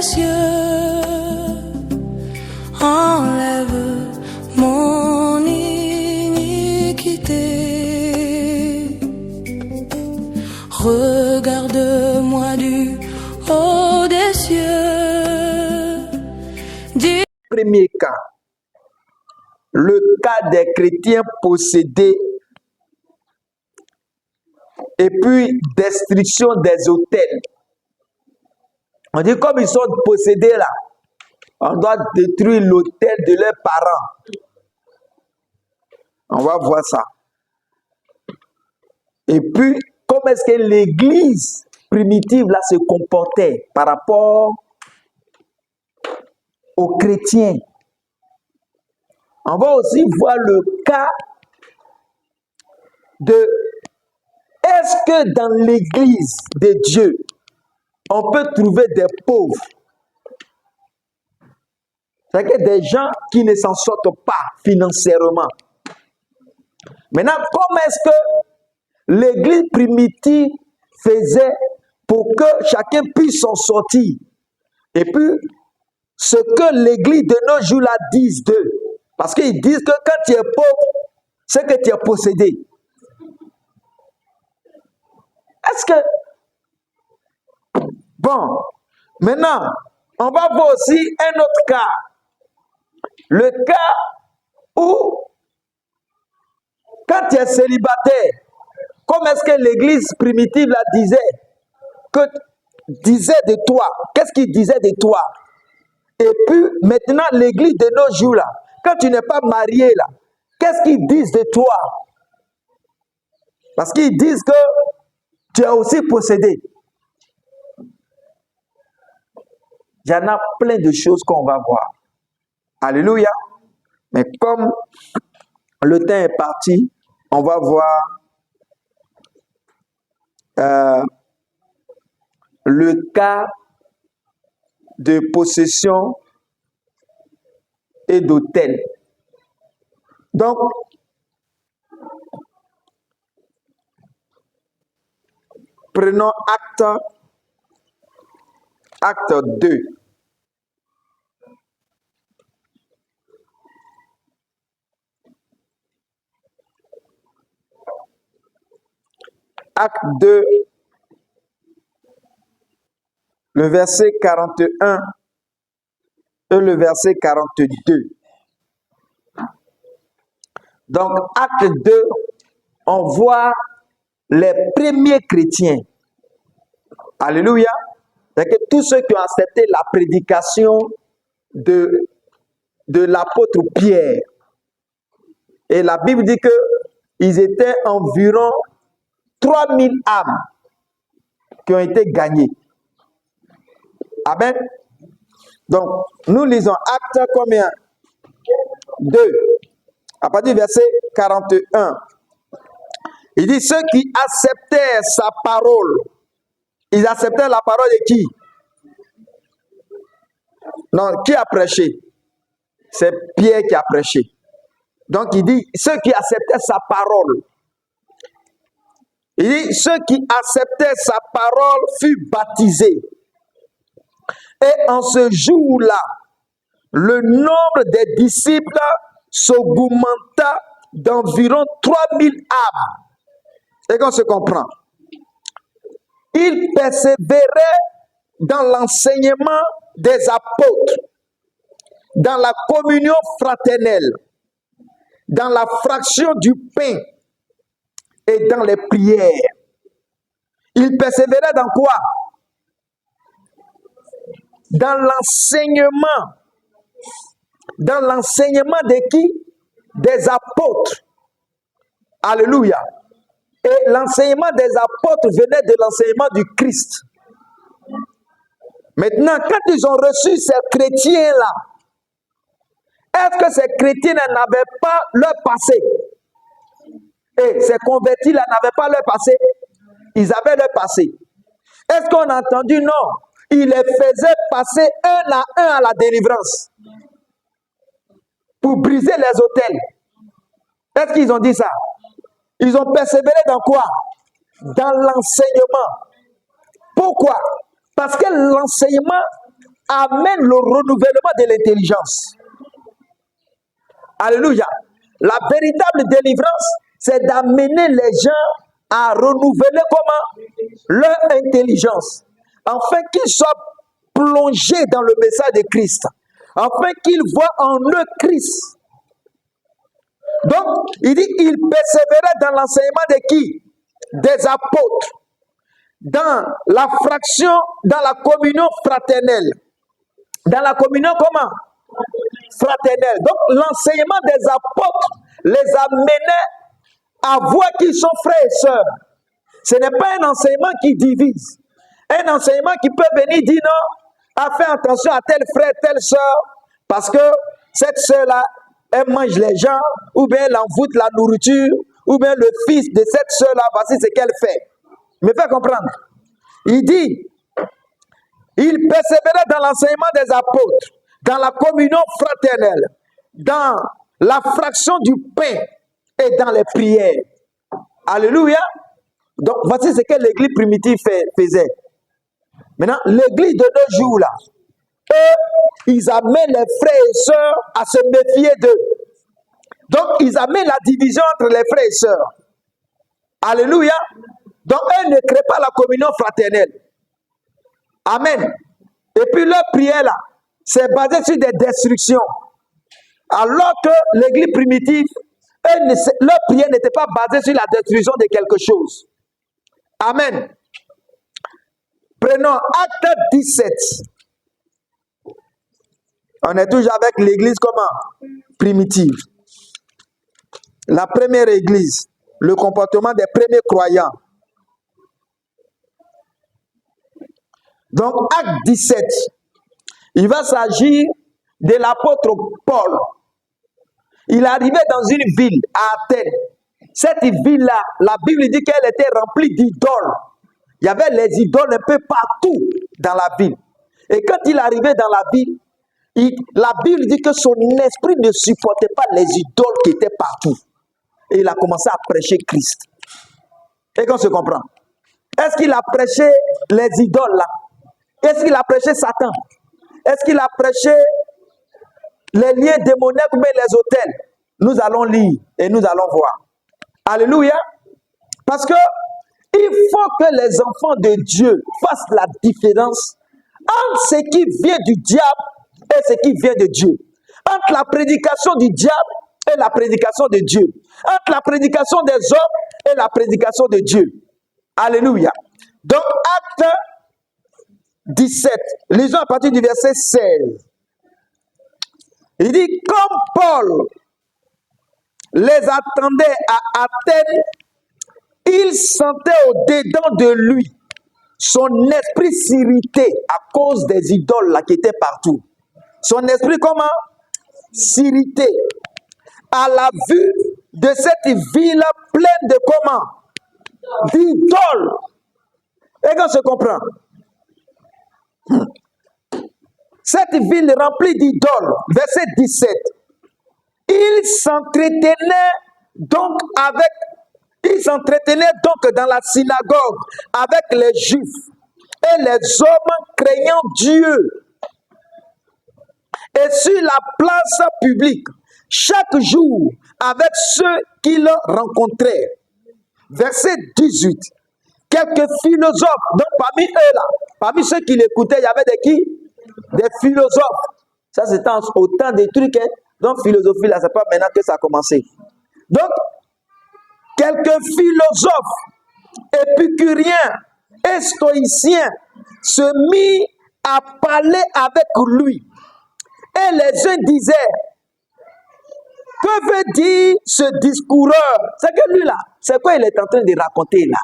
des cieux, enlève mon iniquité. Regarde-moi du haut des cieux. Premier cas, le cas des chrétiens possédés et puis destruction des autels. On dit comme ils sont possédés là, on doit détruire l'autel de leurs parents. On va voir ça. Et puis, comment est-ce que l'église primitive là se comportait par rapport aux chrétiens? On va aussi voir le cas de est-ce que dans l'église de Dieu, on peut trouver des pauvres? C'est-à-dire des gens qui ne s'en sortent pas financièrement. Maintenant, comment est-ce que l'église primitive faisait pour que chacun puisse s'en sortir? Et puis, ce que l'église de nos jours là disent d'eux. Parce qu'ils disent que quand tu es pauvre, c'est que tu es possédé. Est-ce que... Bon, maintenant, on va voir aussi un autre cas. Le cas où, quand tu es célibataire, comment est-ce que l'église primitive la disait de toi? Qu'est-ce qu'il disait de toi? Et puis, maintenant, l'église de nos jours là, quand tu n'es pas marié là, qu'est-ce qu'ils disent de toi? Parce qu'ils disent que tu es aussi possédé. Il y en a plein de choses qu'on va voir. Alléluia. Mais comme le temps est parti, on va voir le cas de possession et d'hôtel. Donc, prenons acte 2. Acte 2, le verset 41 et le verset 42. Donc, acte 2, on voit les premiers chrétiens. Alléluia. C'est que tous ceux qui ont accepté la prédication de l'apôtre Pierre. Et la Bible dit qu'ils étaient environ 3000 âmes qui ont été gagnées. Amen. Donc, nous lisons acte combien? 2. À partir du verset 41. Il dit, ceux qui acceptaient sa parole, ils acceptaient la parole de qui? Non, qui a prêché? C'est Pierre qui a prêché. Donc il dit, ceux qui acceptaient sa parole. Il dit, ceux qui acceptaient sa parole furent baptisés. Et en ce jour-là, le nombre des disciples s'augmenta d'environ 3000 âmes. Et qu'on se comprend. Ils persévéraient dans l'enseignement des apôtres, dans la communion fraternelle, dans la fraction du pain et dans les prières. Ils persévéraient dans quoi? Dans l'enseignement. Dans l'enseignement de qui? Des apôtres. Alléluia. Et l'enseignement des apôtres venait de l'enseignement du Christ. Maintenant, quand ils ont reçu ces chrétiens-là, est-ce que ces chrétiens n'avaient pas leur passé? Et ces convertis-là n'avaient pas leur passé? Ils avaient leur passé. Est-ce qu'on a entendu? Non. Ils les faisaient passer un à la délivrance pour briser les autels. Est-ce qu'ils ont dit ça? Ils ont persévéré dans quoi? Dans l'enseignement. Pourquoi? Parce que l'enseignement amène le renouvellement de l'intelligence. Alléluia. La véritable délivrance, c'est d'amener les gens à renouveler comment? Leur intelligence. Afin qu'ils soient plongés dans le message de Christ. Afin qu'ils voient en eux Christ. Donc, il dit, il persévérait dans l'enseignement de qui? Des apôtres. Dans la fraction, dans la communion fraternelle. Dans la communion comment? Fraternelle. Donc, l'enseignement des apôtres les amenait à voir qu'ils sont frères et sœurs. Ce n'est pas un enseignement qui divise. Un enseignement qui peut venir dire non, à faire attention à tel frère, telle sœur, parce que cette sœur-là, elle mange les gens, ou bien elle envoûte la nourriture, ou bien le fils de cette sœur-là, voici ce qu'elle fait. Me fait comprendre. Il dit, il persévérait dans l'enseignement des apôtres, dans la communion fraternelle, dans la fraction du pain et dans les prières. Alléluia. Donc, voici ce que l'église primitive faisait. Maintenant, l'église de nos jours, là, eux, ils amènent les frères et sœurs à se méfier d'eux. Donc, ils amènent la division entre les frères et sœurs. Alléluia. Donc, eux ne créent pas la communion fraternelle. Amen. Et puis, leur prière, là, c'est basé sur des destructions. Alors que l'église primitive, leur prière n'était pas basée sur la destruction de quelque chose. Amen. Prenons Acte 17. On est toujours avec l'église comment? Primitive. La première église. Le comportement des premiers croyants. Donc, Acte 17. Il va s'agir de l'apôtre Paul. Il arrivait dans une ville, à Athènes. Cette ville-là, la Bible dit qu'elle était remplie d'idoles. Il y avait les idoles un peu partout dans la ville. Et quand il arrivait dans la ville, la Bible dit que son esprit ne supportait pas les idoles qui étaient partout. Et il a commencé à prêcher Christ. Et qu'on se comprend. Est-ce qu'il a prêché les idoles là? Est-ce qu'il a prêché Satan? Est-ce qu'il a prêché les liens démoniaques ou les hôtels? Nous allons lire et nous allons voir. Alléluia. Parce que il faut que les enfants de Dieu fassent la différence entre ce qui vient du diable et ce qui vient de Dieu. Entre la prédication du diable et la prédication de Dieu. Entre la prédication des hommes et la prédication de Dieu. Alléluia. Donc, Acte 17. Lisons à partir du verset 16. Il dit, comme Paul les attendait à Athènes, il sentait au-dedans de lui son esprit s'irriter à cause des idoles là qui étaient partout. Son esprit comment? S'irriter à la vue de cette ville pleine de comment? D'idoles. Et qu'on se comprend. Cette ville remplie d'idoles, verset 17. Il s'entretenait donc dans la synagogue avec les Juifs et les hommes craignant Dieu. Et sur la place publique, chaque jour, avec ceux qu'il rencontrait. Verset 18. Quelques philosophes, donc parmi eux là, parmi ceux qui l'écoutaient, il y avait qui? Des philosophes. Ça c'était autant de trucs, hein? Donc philosophie là, c'est pas maintenant que ça a commencé. Donc, quelques philosophes, épicuriens et stoïciens se mirent à parler avec lui. Et les uns disaient, que veut dire ce discoureur? C'est que lui là, c'est quoi il est en train de raconter là?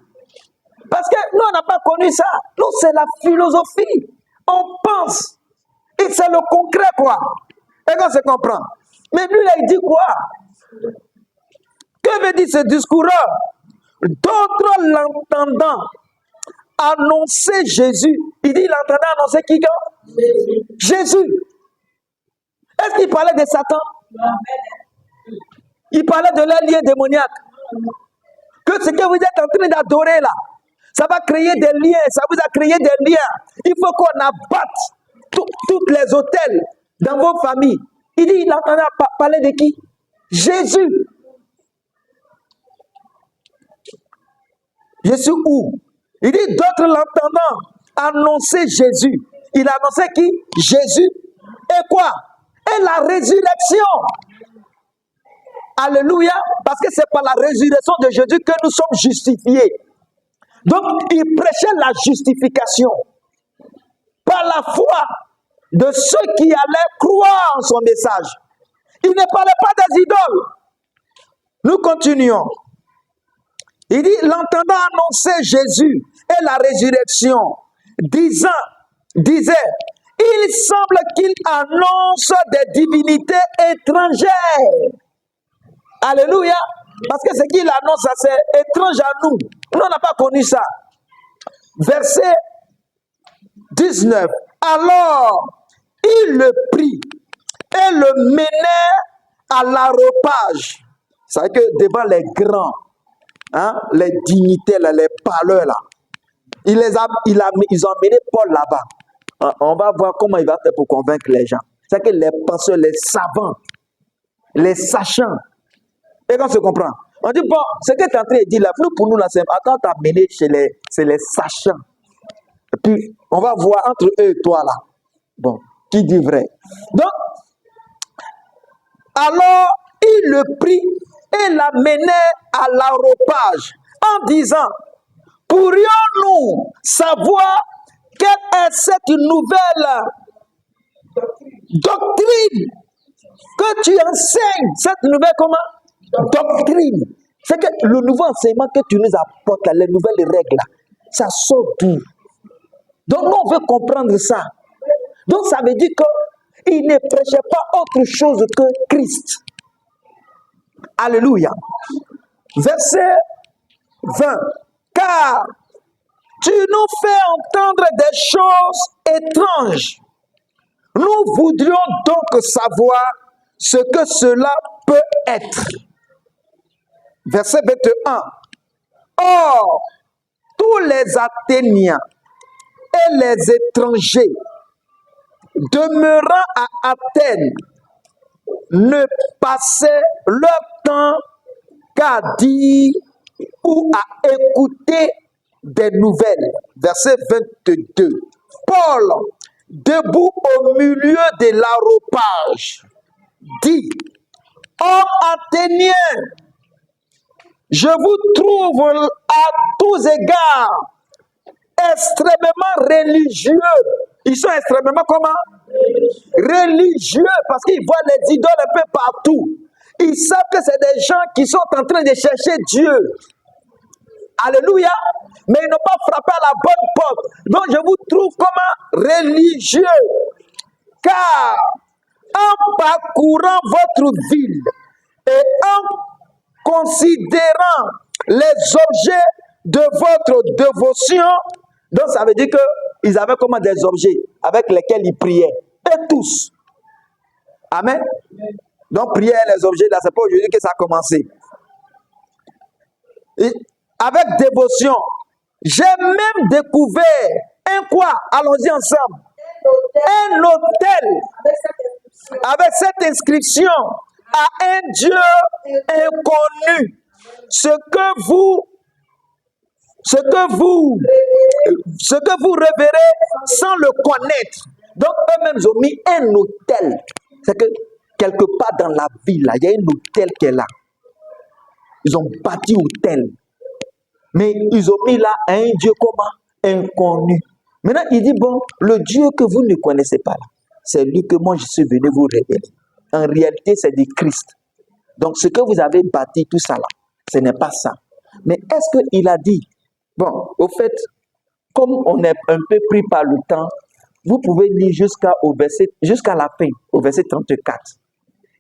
Parce que nous, on n'a pas connu ça. Nous, c'est la philosophie. On pense. Et c'est le concret, quoi. Et qu'on se comprend. Mais lui, là, il dit quoi? Que veut dire ce discoureur? D'autres l'entendant annoncer Jésus. Il dit, il entendait annoncer qui? Jésus. Est-ce qu'il parlait de Satan? Il parlait de leur lien démoniaque. Que ce que vous êtes en train d'adorer là, ça va créer des liens, ça vous a créé des liens. Il faut qu'on abatte toute les autels dans vos familles. Il dit, il entendait parler de qui? Jésus. Jésus où? Il dit, d'autres l'entendant annoncer Jésus. Il annonçait qui? Jésus. Et quoi? Et la résurrection. Alléluia. Parce que c'est par la résurrection de Jésus que nous sommes justifiés. Donc, il prêchait la justification par la foi de ceux qui allaient croire en son message. Il ne parlait pas des idoles. Nous continuons. Il dit, l'entendant annoncer Jésus et la résurrection, disait, il semble qu'il annonce des divinités étrangères. Alléluia. Parce que ce qu'il annonce, c'est étrange à nous. Nous, on n'a pas connu ça. Verset 19. Alors, il le prit et le menait à l'aréopage. C'est vrai que devant les grands, hein, les dignitaires, là, les parleurs, là, ils ont amené Paul là-bas. On va voir comment il va faire pour convaincre les gens. C'est que les penseurs, les savants, les sachants, et qu'on se comprend. On dit, bon, ce que tu es en train de dire là, nous, pour nous, là, c'est attends, tu as mené chez les sachants. Et puis, on va voir entre eux et toi, là. Bon, qui dit vrai? Donc, alors, il le prit et l'amenait à l'aréopage en disant, pourrions-nous savoir quelle est cette nouvelle doctrine que tu enseignes? Cette nouvelle comment? Doctrine. C'est que le nouveau enseignement que tu nous apportes, là, les nouvelles règles, là, ça sort d'où? Donc, nous, on veut comprendre ça. Donc, ça veut dire qu'il ne prêchait pas autre chose que Christ. Alléluia. Verset 20. Car tu nous fais entendre des choses étranges. Nous voudrions donc savoir ce que cela peut être. Verset 21. Or, tous les Athéniens et les étrangers demeurant à Athènes ne passaient leur temps qu'à dire ou à écouter des nouvelles. Verset 22. Paul, debout au milieu de l'aréopage, dit, hommes athéniens, je vous trouve à tous égards extrêmement religieux. Ils sont extrêmement comment? Religieux, parce qu'ils voient les idoles un peu partout. Ils savent que c'est des gens qui sont en train de chercher Dieu. Alléluia. Mais ils n'ont pas frappé à la bonne porte. Donc je vous trouve comment? Religieux. Car en parcourant votre ville et en considérant les objets de votre dévotion, donc ça veut dire qu'ils avaient comment des objets avec lesquels ils priaient. Et tous. Amen. Donc prier les objets, là, c'est pas aujourd'hui que ça a commencé. Et avec dévotion, j'ai même découvert un quoi? Allons-y ensemble. Un autel avec cette inscription à un Dieu inconnu. Ce que vous reverrez sans le connaître. Donc eux-mêmes ont mis un autel. C'est que quelque part dans la ville, là, il y a un autel qui est là. Ils ont bâti autel. Mais ils ont mis là un Dieu comment? Inconnu. Maintenant, il dit, bon, le Dieu que vous ne connaissez pas là, c'est lui que moi je suis venu vous révéler. En réalité, c'est du Christ. Donc, ce que vous avez bâti, tout ça là, ce n'est pas ça. Mais est-ce qu'il a dit, bon, au fait, comme on est un peu pris par le temps, vous pouvez lire jusqu'à la fin, au verset 34.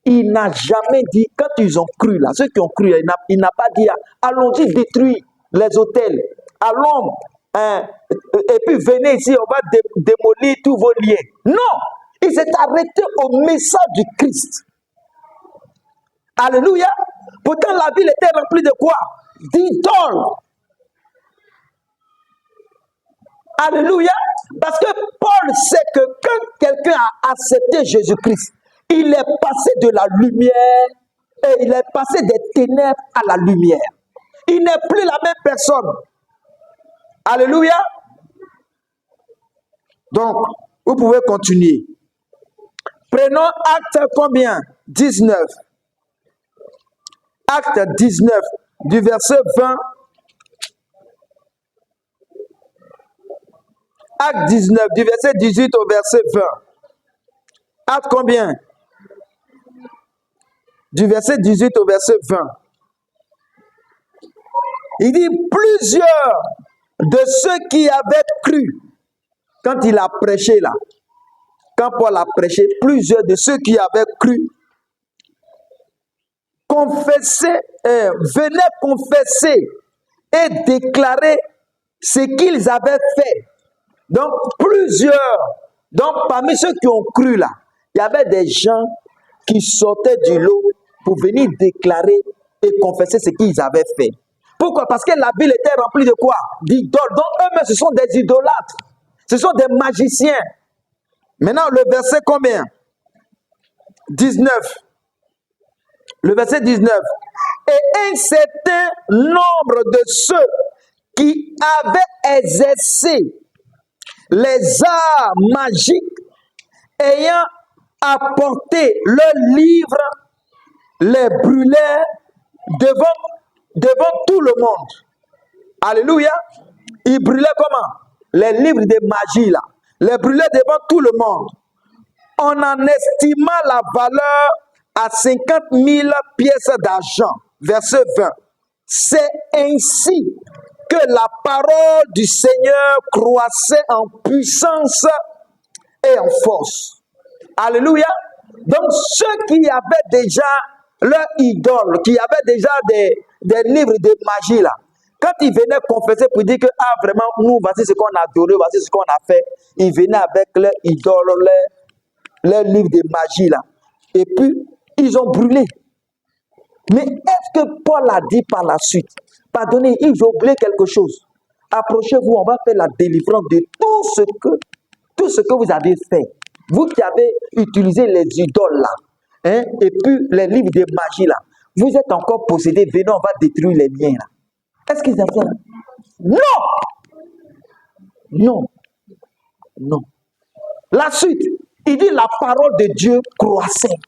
Il n'a jamais dit, quand ils ont cru là, ceux qui ont cru, il n'a pas dit, allons-y détruire les hôtels, allons, et puis venez ici, on va démolir tous vos liens. Non, il s'est arrêté au message du Christ. Alléluia. Pourtant, la ville était remplie de quoi? D'idoles. Alléluia. Parce que Paul sait que quand quelqu'un quelqu'un a accepté Jésus-Christ, il est passé de la lumière et il est passé des ténèbres à la lumière. Il n'est plus la même personne. Alléluia. Donc, vous pouvez continuer. Prenons acte combien? 19. Acte 19, du verset 20. Acte 19, du verset 18 au verset 20. Acte combien? Du verset 18 au verset 20. Il dit, plusieurs de ceux qui avaient cru, quand il a prêché là, quand Paul a prêché, plusieurs de ceux qui avaient cru venaient confesser et déclarer ce qu'ils avaient fait. Donc, parmi ceux qui ont cru là, il y avait des gens qui sortaient du lot pour venir déclarer et confesser ce qu'ils avaient fait. Pourquoi? Parce que la ville était remplie de quoi? D'idoles. Donc, eux-mêmes, ce sont des idolâtres. Ce sont des magiciens. Maintenant, le verset combien? 19. Le verset 19. Et un certain nombre de ceux qui avaient exercé les arts magiques, ayant apporté leurs livres, les brûlèrent devant tout le monde. Alléluia. Ils brûlaient comment? Les livres de magie là. Les brûlaient devant tout le monde. On en estima la valeur à 50 000 pièces d'argent. Verset 20. C'est ainsi que la parole du Seigneur croissait en puissance et en force. Alléluia. Donc ceux qui avaient déjà leur idole, qui avaient déjà des livres de magie là, quand ils venaient confesser pour dire que vraiment nous voici ce qu'on a adoré, voici ce qu'on a fait, ils venaient avec leur idole, leur livre de magie là, et puis ils ont brûlé. Mais est-ce que Paul a dit par la suite, pardonnez, j'ai oublié quelque chose, approchez-vous, on va faire la délivrance de tout ce que vous avez fait, vous qui avez utilisé les idoles là, hein, et puis les livres de magie là, vous êtes encore possédés, venez, on va détruire les miens là. Est-ce qu'ils ont fait? Non! Non. Non. La suite, il dit la parole de Dieu croissait.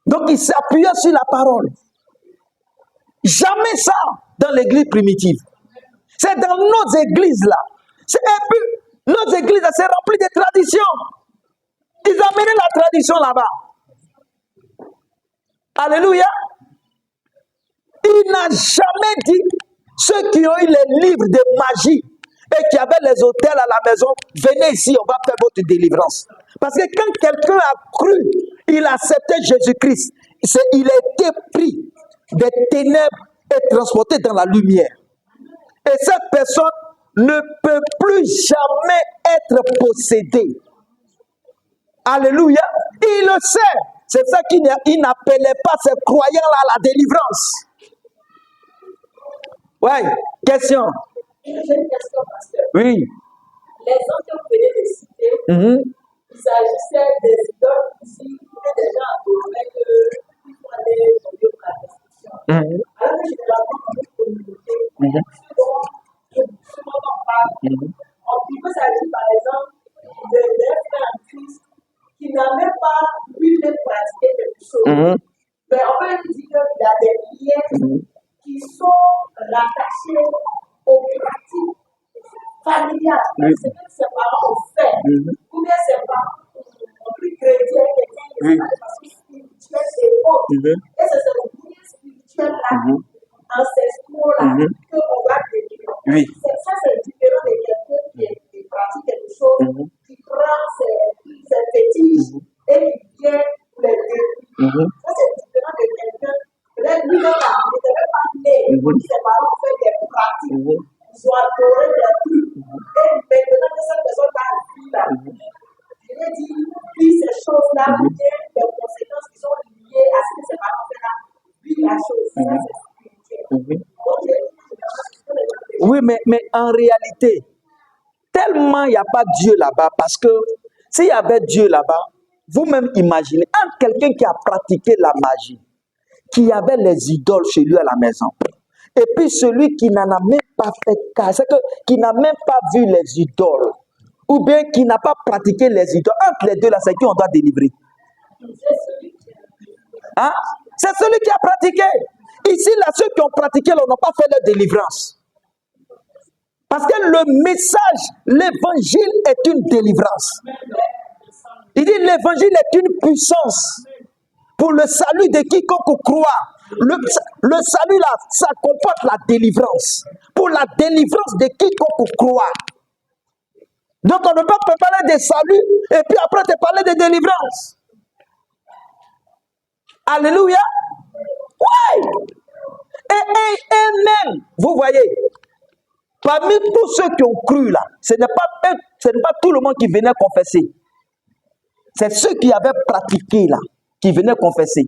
Donc il s'appuyait sur la parole. Jamais ça dans l'église primitive. C'est dans nos églises là. Et puis, nos églises, c'est rempli de traditions. Ils ont amené la tradition là-bas. Alléluia. Il n'a jamais dit, ceux qui ont eu les livres de magie et qui avaient les hôtels à la maison, venez ici, on va faire votre délivrance. Parce que quand quelqu'un a cru, il a accepté Jésus-Christ, il a été pris des ténèbres et transporté dans la lumière. Et cette personne ne peut plus jamais être possédée. Alléluia. Il le sait. C'est ça qu'il n'appelait pas ces croyants-là à la délivrance. Oui, question. J'ai une question, pasteur. Oui. Les gens que vous venez de citer, il s'agissait des idoles ici, des gens adoraient qu'il faut aller tomber pour la destruction. Alors que généralement, dans notre communauté, ce dont on parle, il peut s'agir par exemple d'un frère en Christ qui n'a même pas lui-même pratiqué quelque chose. Mais on peut lui dire qu'il y a des liens qui sont rattachés aux pratiques familiales. C'est que ses parents ont fait, ou bien ses parents ont pris chrétien, quelqu'un parce que spirituel, c'est autre. Et c'est ce lien spirituel-là, ancestraux-là, qu'on va décrire. Ça, c'est différent de quelqu'un qui pratique quelque chose, qui prend ses fétiches et qui vient pour les détruire. Ça, c'est différent de quelqu'un. Peut-être lui-même, il n'était pas né, ses parents ont fait des pratiques, ils ont adoré des trucs. Et maintenant que cette personne a vu la vie, je vais dire, puis ces choses-là, ou bien les conséquences qui sont liées à ce que ses parents ont fait là, puis la chose, ça c'est spirituel. Oui, mais en réalité, tellement Vraiment, il n'y a pas Dieu là-bas. Parce que s'il y avait Dieu là-bas, vous-même imaginez, entre quelqu'un qui a pratiqué la magie, qui avait les idoles chez lui à la maison, et puis celui qui n'en a même pas fait cas, c'est que qui n'a même pas vu les idoles, ou bien qui n'a pas pratiqué les idoles, entre les deux là, c'est qui on doit délivrer. Hein? C'est celui qui a pratiqué. Ici, là, ceux qui ont pratiqué, là, n'ont pas fait leur délivrance. Parce que le message, l'évangile est une délivrance. Il dit l'évangile est une puissance pour le salut de quiconque croit. Le salut là, ça comporte la délivrance. Pour la délivrance de quiconque croit. Donc on ne peut pas te parler de salut et puis après te parler de délivrance. Alléluia. Ouais. Et même, vous voyez, parmi tous ceux qui ont cru là, ce n'est pas tout le monde qui venait confesser. C'est ceux qui avaient pratiqué là, qui venaient confesser.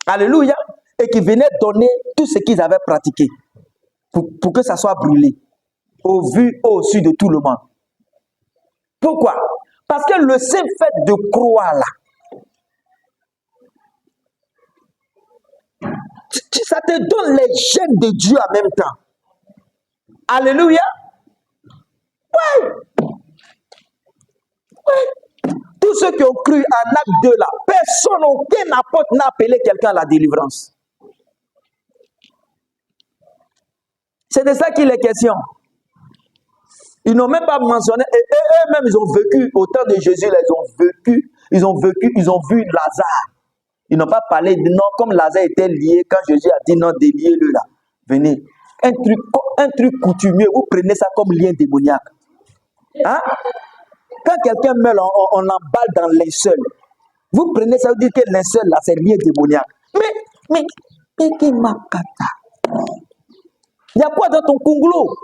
Alléluia. Et qui venaient donner tout ce qu'ils avaient pratiqué. Pour que ça soit brûlé. Au vu, au su de tout le monde. Pourquoi? Parce que le simple fait de croire là, ça te donne les gènes de Dieu en même temps. Alléluia. Oui. Oui. Tous ceux qui ont cru en acte 2 là, personne, aucun apôtre n'a appelé quelqu'un à la délivrance. C'est de ça qu'il est question. Ils n'ont même pas mentionné, et eux-mêmes ils ont vécu, au temps de Jésus, là, ils ont vu Lazare. Ils n'ont pas parlé de non, comme Lazare était lié, quand Jésus a dit non, déliez-le là. Venez. Un truc coutumier, vous prenez ça comme lien démoniaque. Hein? Quand quelqu'un meurt, on l'emballe dans linceul. Vous prenez ça, vous dites que linceul là, c'est lien démoniaque. Mais, il y a quoi dans ton conglo?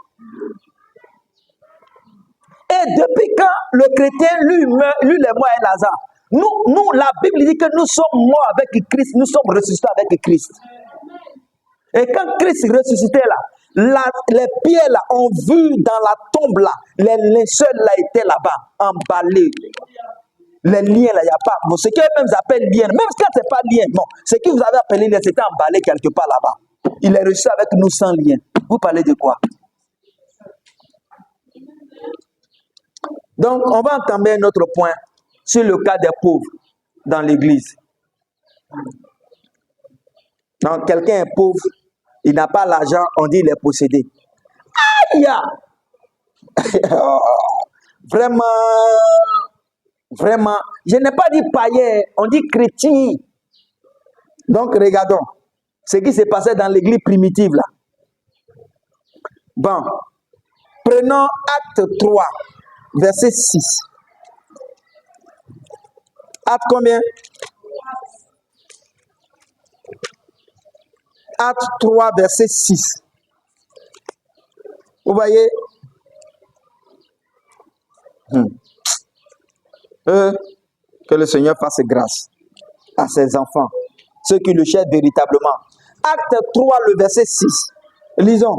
Et depuis quand le chrétien, lui les morts et Lazare? Nous, la Bible dit que nous sommes morts avec Christ, nous sommes ressuscités avec Christ. Et quand Christ est ressuscité là, les pierres là ont vu dans la tombe là, les linceuls là étaient là-bas, emballés. Les liens là, il n'y a pas. Bon, ce qu'eux-mêmes appellent lien, même quand ce n'est pas lien, bon, ce que vous avez appelé lien, c'était emballé quelque part là-bas. Il est ressuscité avec nous sans lien. Vous parlez de quoi? Donc, on va entamer un autre point sur le cas des pauvres dans l'église. Donc, quelqu'un est pauvre, il n'a pas l'argent, on dit il est possédé. Aïe! Vraiment, je n'ai pas dit païen, on dit chrétien. Donc, regardons ce qui s'est passé dans l'église primitive là. Bon, prenons Acte 3, verset 6. Acte combien? Acte 3, verset 6. Vous voyez? Que le Seigneur fasse grâce à ses enfants, ceux qui le cherchent véritablement. Acte 3, le verset 6. Lisons.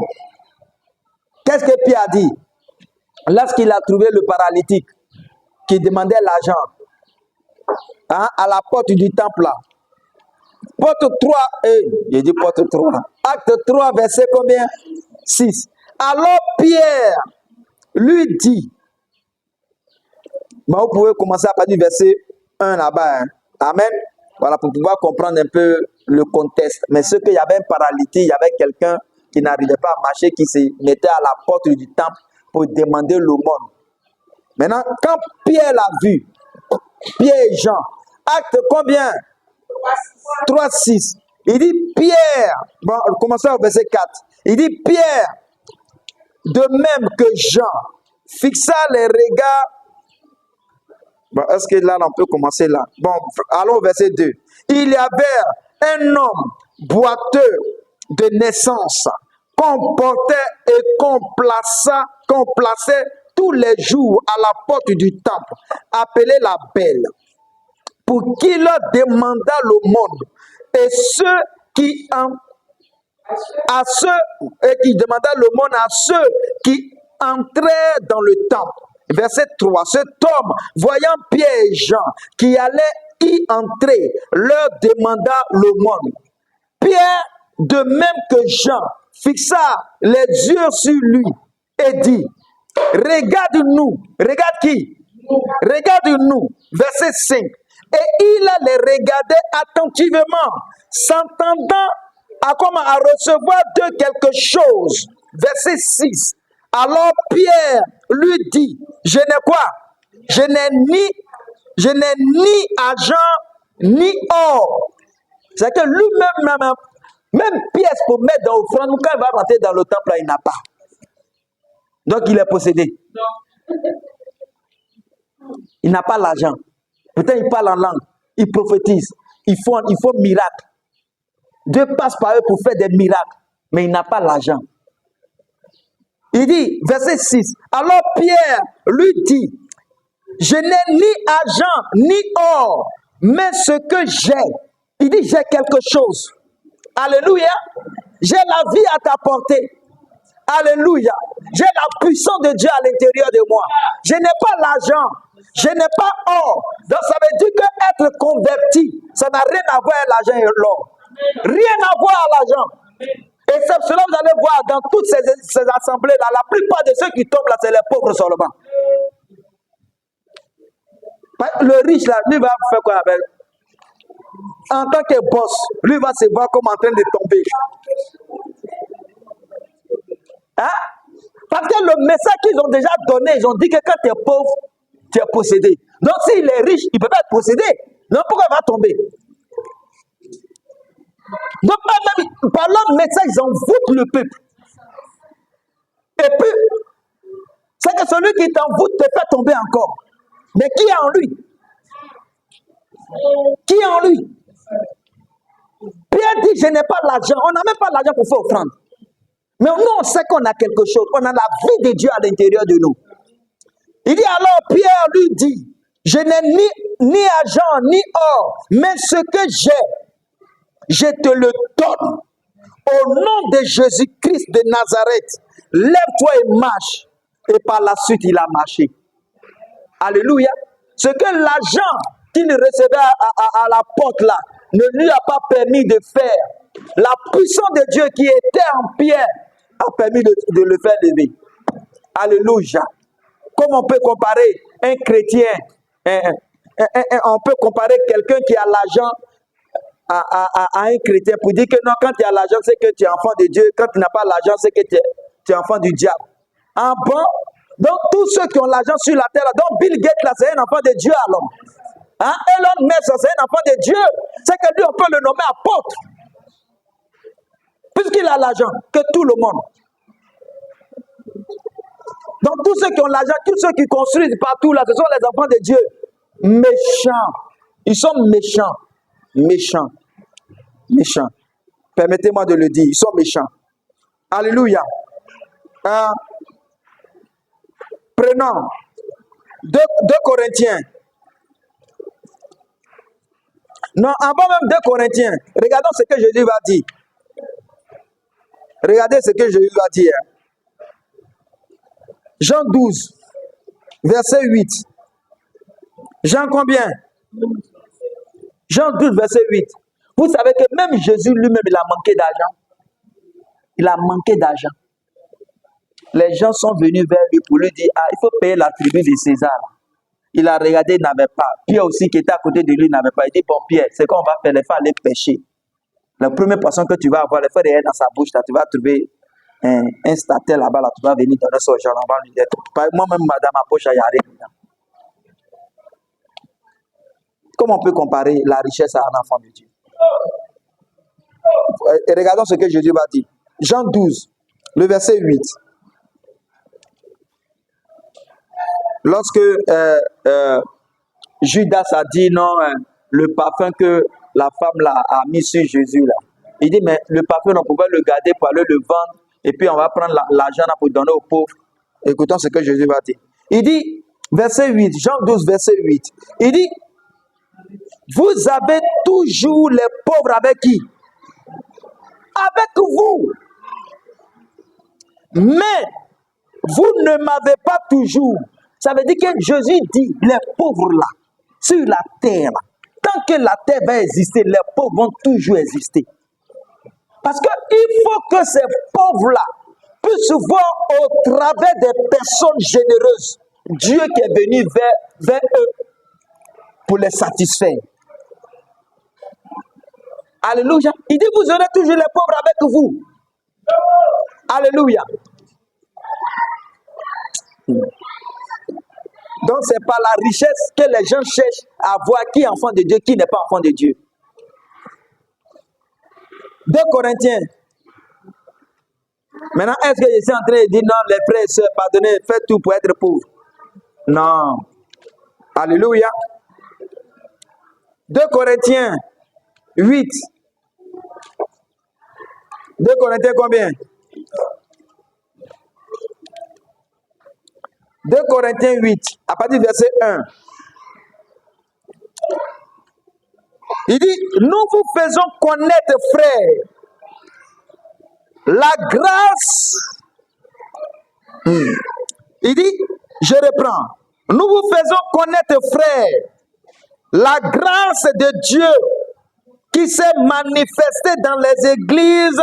Qu'est-ce que Pierre a dit? Lorsqu'il a trouvé le paralytique qui demandait l'argent, hein, à la porte du temple là. Porte 3, j'ai dit porte 3. Acte 3, verset combien? 6. Alors Pierre lui dit, vous pouvez commencer à partir du verset 1 là-bas. Hein. Amen. Voilà, pour pouvoir comprendre un peu le contexte. Mais ce qu'il y avait un paralytique, il y avait quelqu'un qui n'arrivait pas à marcher, qui se mettait à la porte du temple pour demander l'aumône. Maintenant, quand Pierre l'a vu, Pierre et Jean, acte combien? 3, 6. Il dit Pierre, bon, commençons au verset 4. Il dit Pierre, de même que Jean, fixa les regards. Bon, est-ce que là, on peut commencer là? Bon, allons au verset 2. Il y avait un homme boiteux de naissance, qu'on portait et qu'on plaçait tous les jours à la porte du temple, appelé la Belle, pour qu'il leur demanda l'aumône. Et ceux qui demanda l'aumône à ceux qui entraient dans le temple. Verset 3. Cet homme, voyant Pierre et Jean qui allaient y entrer, leur demanda l'aumône. Pierre, de même que Jean, fixa les yeux sur lui et dit, regarde-nous. Regarde qui? Regarde-nous. Verset 5. Et il les regardait attentivement, s'entendant à recevoir de quelque chose. Verset 6. Alors Pierre lui dit, je n'ai quoi? Je n'ai ni argent ni or. C'est que lui-même, même pièce pour mettre dans l'offrande, quand il va rentrer dans le temple, il n'a pas. Donc il est possédé. Il n'a pas l'argent. Peut-être il parle en langue, il prophétise, il faut miracle. Dieu passe par eux pour faire des miracles, mais il n'a pas l'argent. Il dit, verset 6, alors Pierre lui dit, je n'ai ni argent ni or, mais ce que j'ai, il dit, j'ai quelque chose. Alléluia. J'ai la vie à t'apporter. Alléluia. J'ai la puissance de Dieu à l'intérieur de moi. Je n'ai pas l'argent. Je n'ai pas or. Donc ça veut dire que être converti, ça n'a rien à voir avec l'argent et l'or. Rien à voir avec l'argent. Et c'est cela que vous allez voir dans toutes ces assemblées-là. La plupart de ceux qui tombent là, c'est les pauvres seulement. Le riche là, lui va faire quoi avec? En tant que boss, lui va se voir comme en train de tomber. Hein? Parce que le message qu'ils ont déjà donné, ils ont dit que quand tu es pauvre, tu es possédé. Donc s'il est riche, il ne peut pas être possédé. Donc pourquoi il va tomber? Donc même par leur message, ils envoûtent le peuple. Et puis, c'est que celui qui t'envoûte te fait tomber encore. Mais qui est en lui? Qui est en lui? Pierre dit, je n'ai pas l'argent. On n'a même pas l'argent pour faire offrande. Mais nous, on sait qu'on a quelque chose. On a la vie de Dieu à l'intérieur de nous. Il dit alors, Pierre lui dit, je n'ai ni argent, ni or, mais ce que j'ai, je te le donne. Au nom de Jésus-Christ de Nazareth, lève-toi et marche. Et par la suite, il a marché. Alléluia. Ce que l'argent qu'il recevait à la porte là ne lui a pas permis de faire. La puissance de Dieu qui était en Pierre a permis de le faire lever. Alléluia. Comme on peut comparer un chrétien, on peut comparer quelqu'un qui a l'argent à un chrétien pour dire que non, quand tu as l'argent, c'est que tu es enfant de Dieu. Quand tu n'as pas l'argent, c'est que tu es enfant du diable. Ah bon? Donc tous ceux qui ont l'argent sur la terre, donc Bill Gates là, c'est un enfant de Dieu alors. Hein? Elon Musk, c'est un enfant de Dieu. C'est que lui, on peut le nommer apôtre. Puisqu'il a l'argent, que tout le monde. Donc tous ceux qui ont l'argent, tous ceux qui construisent partout là, ce sont les enfants de Dieu. Méchants. Ils sont méchants. Méchants. Méchants. Permettez-moi de le dire, ils sont méchants. Alléluia. Prenons 2 Corinthiens. Non, avant même 2 Corinthiens, regardons ce que Jésus va dire. Regardez ce que Jésus va dire. Jean 12, verset 8. Jean combien? Jean 12, verset 8. Vous savez que même Jésus lui-même, il a manqué d'argent. Il a manqué d'argent. Les gens sont venus vers lui pour lui dire, ah, il faut payer la tribu de César. Il a regardé, il n'avait pas. Pierre aussi, qui était à côté de lui, n'avait pas. Il dit, bon Pierre, c'est qu'on va faire, les faire aller pêcher. La première personne que tu vas avoir, les faire derrière dans sa bouche, là, tu vas trouver un stater là-bas, là, tu vas venir donner ça aux gens, on va lui dire, moi-même, dans ma poche, il n'y a rien dedans. Comment on peut comparer la richesse à un enfant de Dieu? Et regardons ce que Jésus va dire. Jean 12, le verset 8. Lorsque Judas a dit non, le parfum que la femme là, a mis sur Jésus, là. Il dit, mais le parfum, on pouvait le garder pour aller le vendre, et puis on va prendre l'argent là pour donner aux pauvres. Écoutons ce que Jésus va dire. Il dit, verset 8, Jean 12, verset 8. Il dit, vous avez toujours les pauvres avec qui? Avec vous. Mais vous ne m'avez pas toujours. Ça veut dire que Jésus dit, les pauvres là, sur la terre, là, tant que la terre va exister, les pauvres vont toujours exister. Parce qu'il faut que ces pauvres-là puissent voir au travers des personnes généreuses Dieu qui est venu vers eux pour les satisfaire. Alléluia. Il dit, vous aurez toujours les pauvres avec vous. Alléluia. Donc, ce n'est pas la richesse que les gens cherchent à voir qui est enfant de Dieu, qui n'est pas enfant de Dieu. 2 Corinthiens. Maintenant, est-ce que je suis en train de dire non, les frères et sœurs, pardonnez, faites tout pour être pauvre? Non. Alléluia. 2 Corinthiens 8. 2 Corinthiens combien? 2 Corinthiens 8, à partir du verset 1. Il dit, nous vous faisons connaître, frères, la grâce. Il dit, je reprends. Nous vous faisons connaître, frères, la grâce de Dieu qui s'est manifestée dans les églises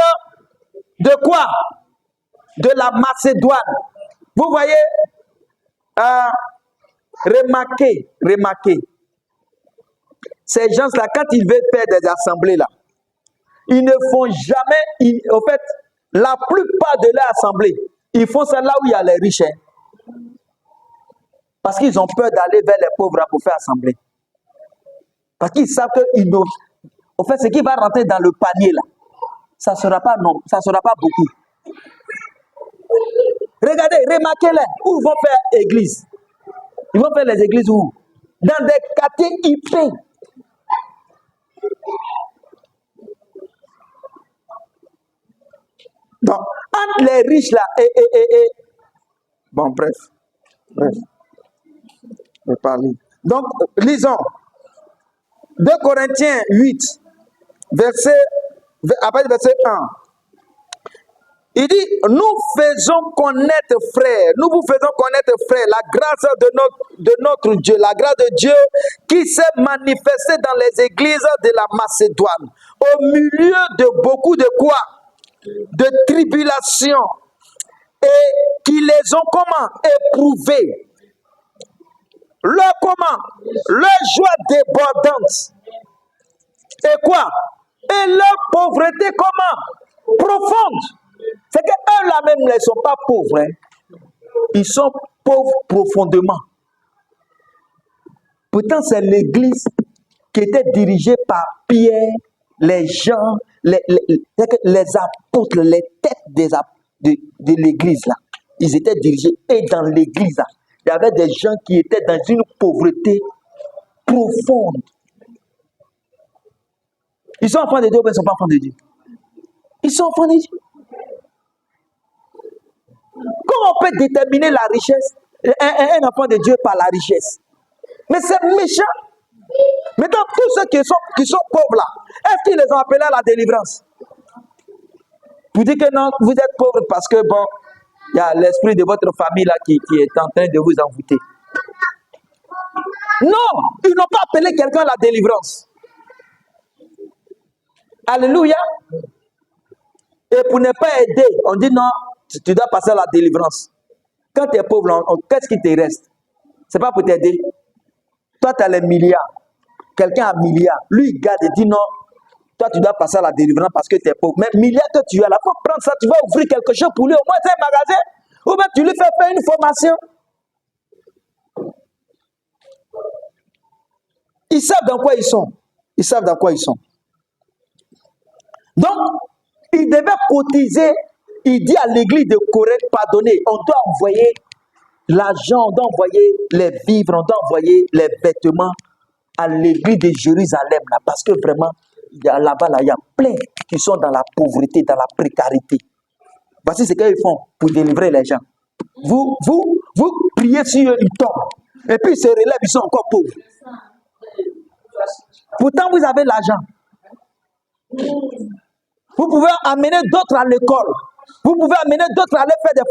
de quoi? De la Macédoine. Vous voyez, remarquez. Ces gens-là, quand ils veulent faire des assemblées, là, ils ne font jamais, en fait, la plupart de leurs assemblées, ils font ça là où il y a les riches. Hein. Parce qu'ils ont peur d'aller vers les pauvres pour faire assemblée. Parce qu'ils savent que, en fait, ce qui va rentrer dans le panier, là, ça ne sera pas non, ça sera pas beaucoup. Regardez, remarquez-les, où ils vont faire église. Ils vont faire les églises où? Dans des quartiers hyper. Donc, entre les riches là et bon, bref. Je vais parler. Donc, lisons. 2 Corinthiens 8, après le verset 1. Il dit, nous vous faisons connaître, frères, la grâce de notre Dieu, la grâce de Dieu qui s'est manifestée dans les églises de la Macédoine, au milieu de beaucoup de quoi? De tribulations, et qui les ont comment? Éprouvés. Leur comment? Leur joie débordante. Et quoi? Et leur pauvreté comment? Profonde. C'est qu'eux là même ne sont pas pauvres. Hein. Ils sont pauvres profondément. Pourtant, c'est l'église qui était dirigée par Pierre, les gens, les apôtres, les têtes de l'église là. Ils étaient dirigés. Et dans l'église là, il y avait des gens qui étaient dans une pauvreté profonde. Ils sont enfants de Dieu ou ils ne sont pas enfants de Dieu? Ils sont enfants de Dieu. Comment on peut déterminer la richesse, un enfant de Dieu par la richesse? Mais c'est méchant. Maintenant, tous ceux qui sont pauvres là, est-ce qu'ils les ont appelés à la délivrance? Vous dites que non, vous êtes pauvres parce que bon, il y a l'esprit de votre famille là qui est en train de vous envoûter. Non, ils n'ont pas appelé quelqu'un à la délivrance. Alléluia. Et pour ne pas aider, on dit non, tu dois passer à la délivrance. Quand tu es pauvre, qu'est-ce qui te reste? Ce n'est pas pour t'aider. Toi, tu as les milliards. Quelqu'un a milliards. Lui, il garde et dit non, toi, tu dois passer à la délivrance parce que tu es pauvre. Mais milliards que tu as là, il faut prendre ça, tu vas ouvrir quelque chose pour lui. Au moins, c'est un magasin. Ou bien tu lui fais faire une formation. Ils savent dans quoi ils sont. Ils savent dans quoi ils sont. Donc, il devait cotiser. Il dit à l'église de Corinthe, pardonnez, on doit envoyer l'argent, on doit envoyer les vivres, on doit envoyer les vêtements à l'église de Jérusalem, là, parce que vraiment, là-bas, il y a plein qui sont dans la pauvreté, dans la précarité. Voici ce qu'ils font pour délivrer les gens. Vous priez sur eux, ils tombent. Et puis ils se relèvent, ils sont encore pauvres. Pourtant, vous avez l'argent. Vous pouvez amener d'autres à l'école. Vous pouvez amener d'autres à aller faire des...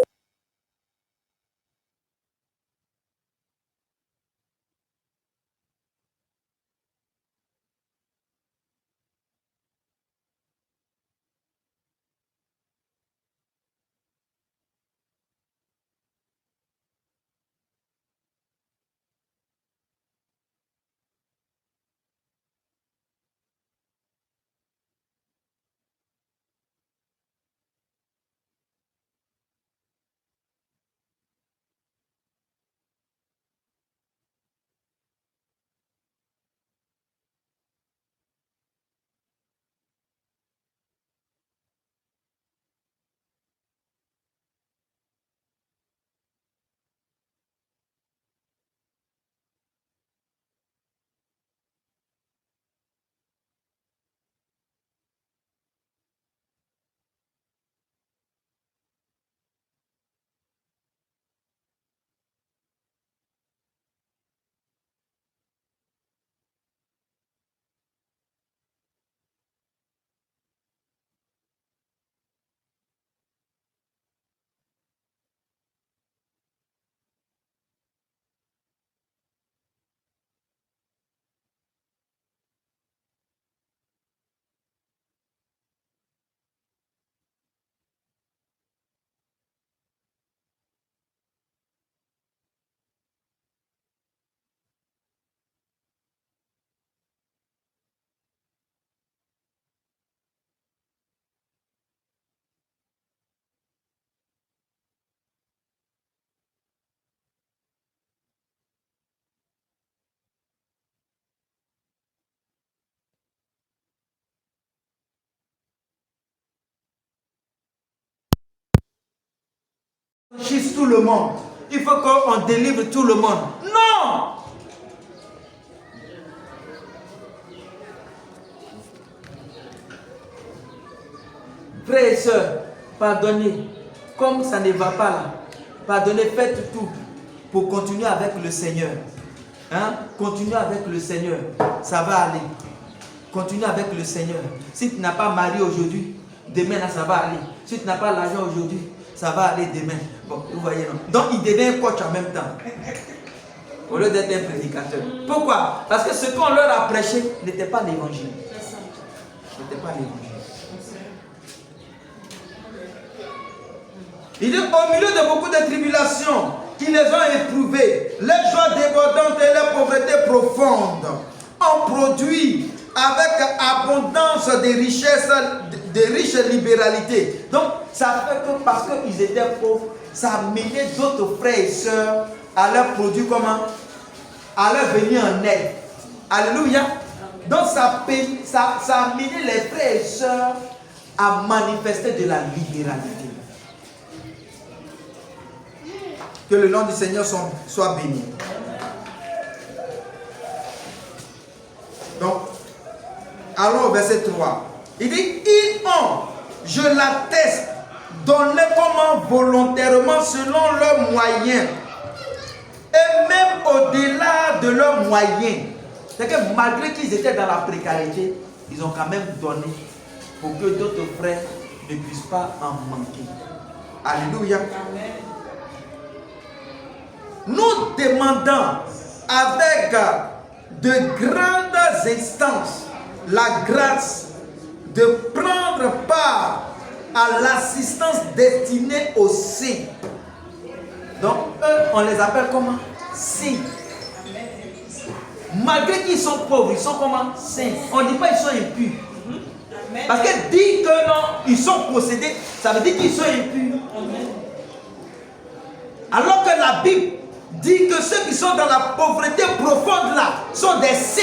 Chisse tout le monde. Il faut qu'on délivre tout le monde. Non! Frères et sœurs, pardonnez. Comme ça ne va pas là, pardonnez, faites tout pour continuer avec le Seigneur. Hein? Continuez avec le Seigneur. Ça va aller. Continuez avec le Seigneur. Si tu n'as pas mari aujourd'hui, demain là, ça va aller. Si tu n'as pas l'argent aujourd'hui, ça va aller demain. Bon, vous voyez, non? Donc il devient un coach en même temps. Au lieu d'être un prédicateur. Pourquoi? Parce que ce qu'on leur a prêché n'était pas l'évangile. N'était pas l'évangile. Il dit, au milieu de beaucoup de tribulations qui les ont éprouvées, les joies débordantes et les pauvretés profondes ont produit avec abondance des richesses, de riches libéralités. Donc, ça fait que parce qu'ils étaient pauvres, ça a mené d'autres frères et sœurs à leur produire comment? À leur venir en aide. Alléluia. Donc, ça a mené les frères et sœurs à manifester de la libéralité. Que le nom du Seigneur soit béni. Donc, allons au verset 3. Il dit, ils ont, je l'atteste, donné comment volontairement selon leurs moyens. Et même au-delà de leurs moyens. C'est que malgré qu'ils étaient dans la précarité, ils ont quand même donné pour que d'autres frères ne puissent pas en manquer. Alléluia. Amen. Nous demandons avec de grandes instances la grâce de prendre part à l'assistance destinée aux saints. Donc, eux, on les appelle comment? Saints. Malgré qu'ils sont pauvres, ils sont comment? Saints. On ne dit pas qu'ils sont impurs. Parce que dit que non, ils sont possédés, ça veut dire qu'ils sont impurs. Alors que la Bible dit que ceux qui sont dans la pauvreté profonde là sont des saints.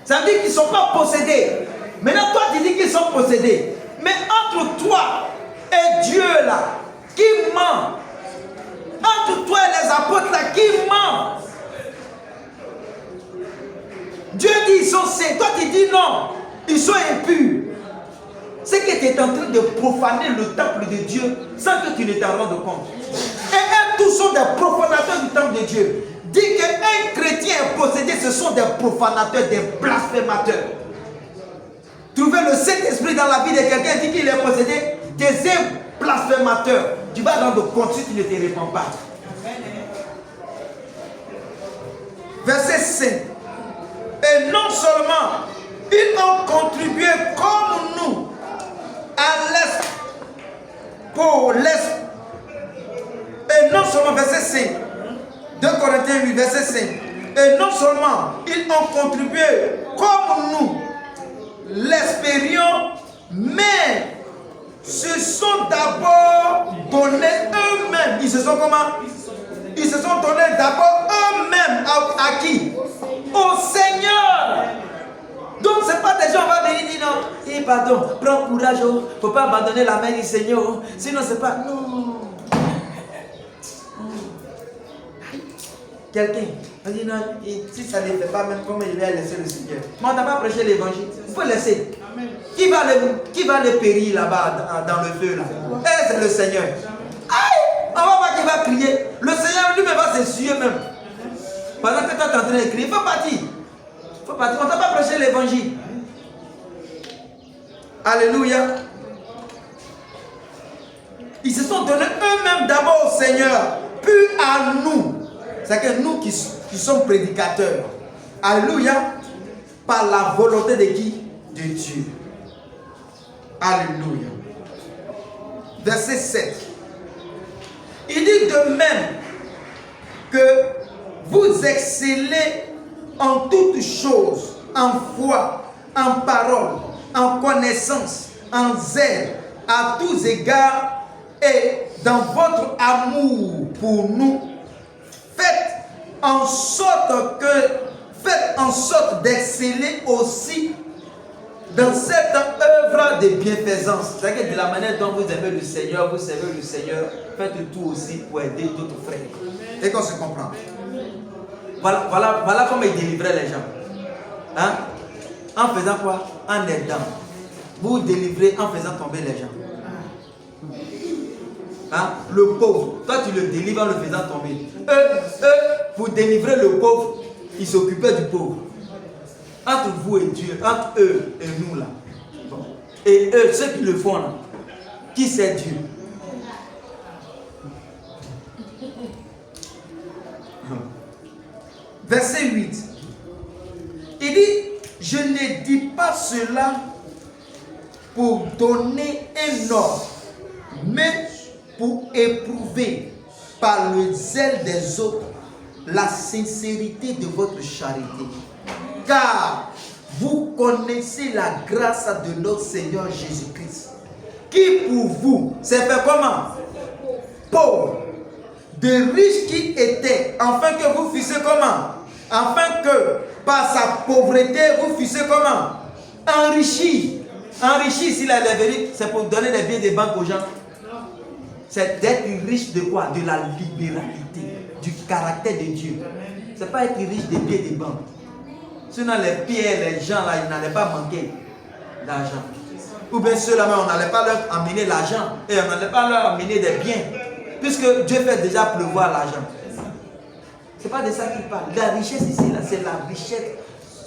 Ça veut dire qu'ils ne sont pas possédés. Maintenant, toi, tu dis qu'ils sont possédés. Mais entre toi et Dieu là, qui ment? Entre toi et les apôtres là, qui ment? Dieu dit ils sont saints. Toi, tu dis non, ils sont impurs. C'est que tu es en train de profaner le temple de Dieu sans que tu ne t'en rendes compte. Et eux tous sont des profanateurs du temple de Dieu. Dit qu'un chrétien est possédé, ce sont des profanateurs, des blasphémateurs. Trouver le Saint-Esprit dans la vie de quelqu'un, dit qu'il est possédé, des blasphémateurs. Tu vas rendre compte si tu ne te répands pas. Verset 5. Et non seulement ils ont contribué comme nous à l'Est pour l'Est. Et non seulement, verset 5, 2 Corinthiens 8, verset 5. Et non seulement ils ont contribué comme nous, l'espérions, mais se sont d'abord donnés eux-mêmes. Ils se sont comment? Ils se sont donnés d'abord eux-mêmes à qui? Au Seigneur. Donc ce n'est pas des gens qui vont venir dire non. Eh pardon, prends courage, il ne faut pas abandonner la main du Seigneur. Sinon c'est pas. Non. Quelqu'un a dit non, si ça ne fait pas, même comment il va laisser le Seigneur. Mais on n'a pas prêché l'évangile. Il faut laisser. Amen. Qui va le périr là-bas dans le feu là? Eh, c'est le Seigneur. Aïe! On va voir qui va crier. Le Seigneur lui-même va s'essuyer même. Pendant que toi tu es en train de crier, il faut partir. On ne t'a pas prêché l'évangile. Alléluia. Ils se sont donnés eux-mêmes d'abord au Seigneur, puis à nous. C'est que nous qui sommes prédicateurs. Alléluia. Par la volonté de qui? De Dieu. Alléluia. Verset 7. Il dit de même que vous excellez en toutes choses, en foi, en parole, en connaissance, en zèle, à tous égards, et dans votre amour pour nous, faites en sorte d'exceller aussi Dans cette œuvre de bienfaisance, c'est-à-dire que de la manière dont vous aimez le Seigneur, vous servez le Seigneur, faites tout aussi pour aider d'autres frères. Et qu'on se comprend. Voilà comment il délivrait les gens. Hein? En faisant quoi? En aidant. Vous délivrez en faisant tomber les gens. Hein? Le pauvre, toi tu le délivres en le faisant tomber. Eux, pour délivrer le pauvre, ils s'occupaient du pauvre. Entre vous et Dieu, entre eux et nous là. Bon. Et eux, ceux qui le font là, qui c'est Dieu? Verset 8. Il dit, je ne dis pas cela pour donner un ordre, mais pour éprouver par le zèle des autres la sincérité de votre charité. Car vous connaissez la grâce de notre Seigneur Jésus-Christ, qui pour vous s'est fait comment? Pauvre, de riche qui était, afin que vous fussiez comment? Afin que par sa pauvreté vous fussiez comment? Enrichi. Enrichi, s'il est venu, c'est pour donner des biens de banque aux gens. C'est d'être riche de quoi? De la libéralité, du caractère de Dieu. C'est pas être riche des biens de banque. Sinon les pierres, les gens là, ils n'allaient pas manquer d'argent. Ou bien ceux-là, on n'allait pas leur amener l'argent et on n'allait pas leur amener des biens. Puisque Dieu fait déjà pleuvoir l'argent. Ce n'est pas de ça qu'il parle. La richesse ici, là, c'est la richesse